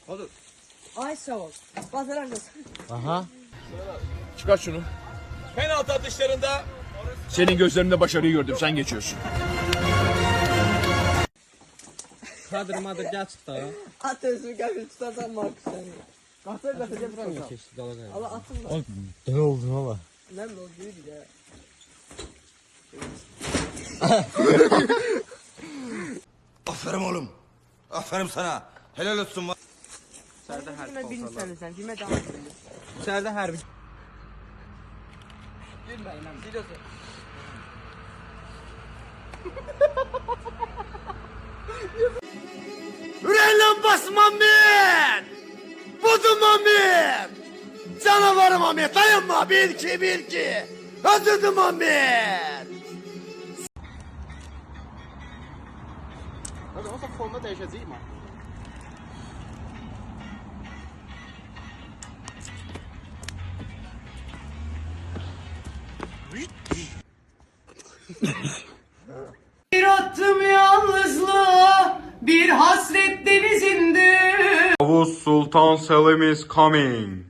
Hadi. Ay sağ ol. Bazaran kız. Aha. Çıkar şunu. Penaltı atışlarında senin gözlerinde başarıyı gördüm. Sen geçiyorsun. Kadr gel çık da. At özümü gəlir tutacam Markus səni. Qatır qatır tutacam. Keçdi dala qayı. Allah atın da. Ne oldu valla? Nə mi oldu ya? Aferin oğlum. Aferin sana. Helal olsun. Sərdə hərbi Bilmirsən sən, demə devam et. Sərdə hərbi. Bilməyəm, biliyorsun. Yüreğinden basmam ben. Budum Amir. Canavarım Amir. Dayanma. Bir iki. Öldürdüm Amir. Hadi olsa formda dəyişəcəyik mi? Bir attım yalnızlığa, bir hasret denizinde. Yavuz Sultan Selim is coming.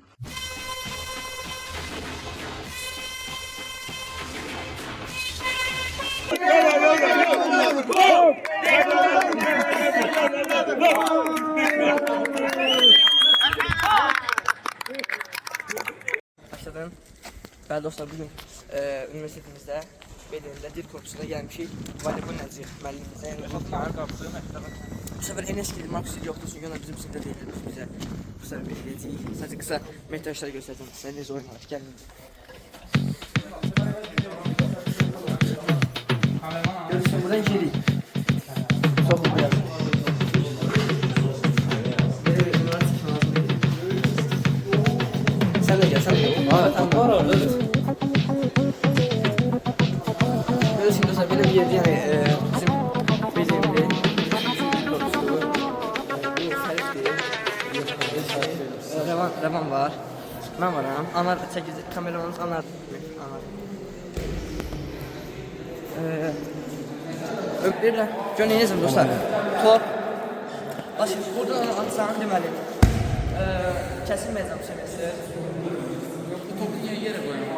Başladım. Bəli dostlar, bugün üniversitetimizdə BDM-də dil kursuna gəlmişik. Voleybol Nəcih müəllimimizə bu səfər Enes gedir, Markus yoxdur, çünki onlar bizim sinifdə deyil. Biz bizə bu səfər eləyəcəyik. Sadəcə qısa metrajlar göstərəcəm sizə, necə oynanır. Gəlin. Görürsün, buradan girik. Soxul biraz. Sen de gel, sen de gel. Tamam, var orada. Görüyorsun dostlar, böyle bir yerde yani bizim BDM'de Revan var. Ben varım. Anar 8 kameramanımız Anar. Öpürlər. Gör neyəcəm dostlar. Top. Başı buradan atsan deməli. Kəsilməyəcəm seviyesi. Topu niye yere koyalım?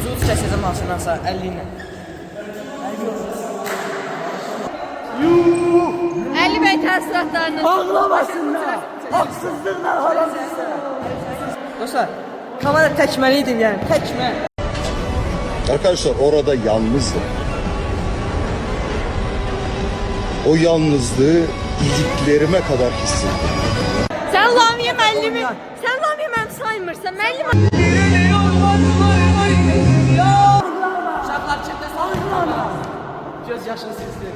Ucuz kəsəcəm maşındansa 50 ilə. Ali Bey təəssüratlarını Ağlamasınlar. Haksızlıkla ağlamasınlar. Dostlar, kamera tekmeliydi yani, tekme. Arkadaşlar orada yalnızdım. O yalnızlığı iliklerime kadar hissettim. Sən Lamiyə müəllimi, sən Lamiyə müəllim saymırsan, müəllim. Uşaqlar çəkdə salınma. Göz yaşını silsin.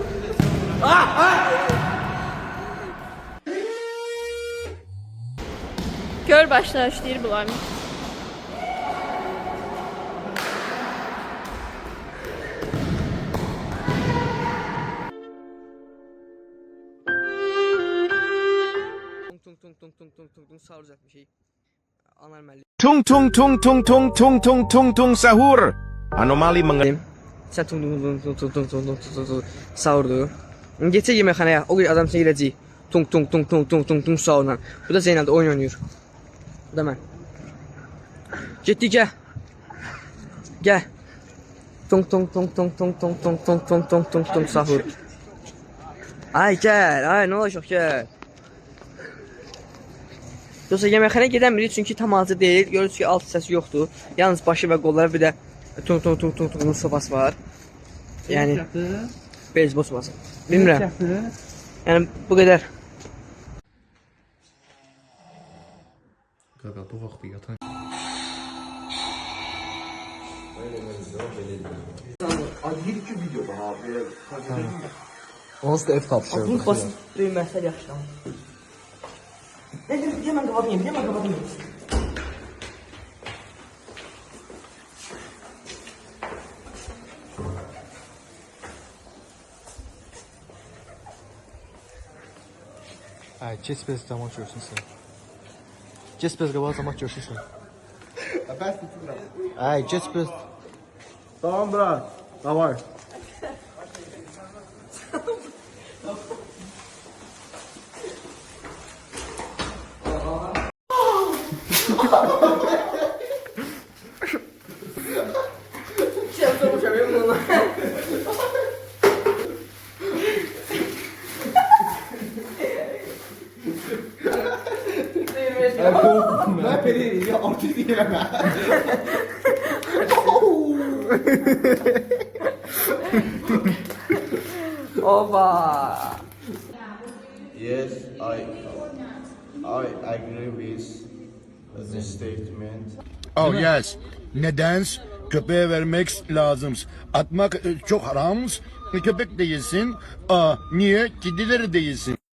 Gör başlayır bu Lamiyə. Tung sağır düzəltmişik. Anar müəllim. Tung tung tung tung tung tung tung tung tung sahur. Anomali mengenai Sən tung sağırdı. Geçək yeməkxanaya, o adam sənə girəcək. Tung sağırla. Bu da Zeynəl'də oyun oynayır. Bu da mən. Getdik, gəl. Gəl. Tung sahur. Ay gəl, ay nə olacaq gəl. Dostlar, yeməkxanaya gedəmirik çünki tam hazır deyil. Görürsünüz ki, alt səsi yoxdur. Yalnız başı və qolları bir də tung sobası var. Yəni beyzbol sobası. Bilmirəm. Yəni bu qədər. Qaqa bu vaxtı yatan. Onsuz da ev tapışıyor. Bu basit düyməsilər yaxşı. Hemen kapatayım. Ay, kes bez damak görsün sən. Kes bez qabağa damak görsün sən. Ay, geç biraz. Tamam bırak. Давай. Oba. Yes, I agree with this statement. Oh yes. Neden? Köpeğe vermek lazım. Atmak çok haram. Köpek değilsin. Niye? Kedileri değilsin.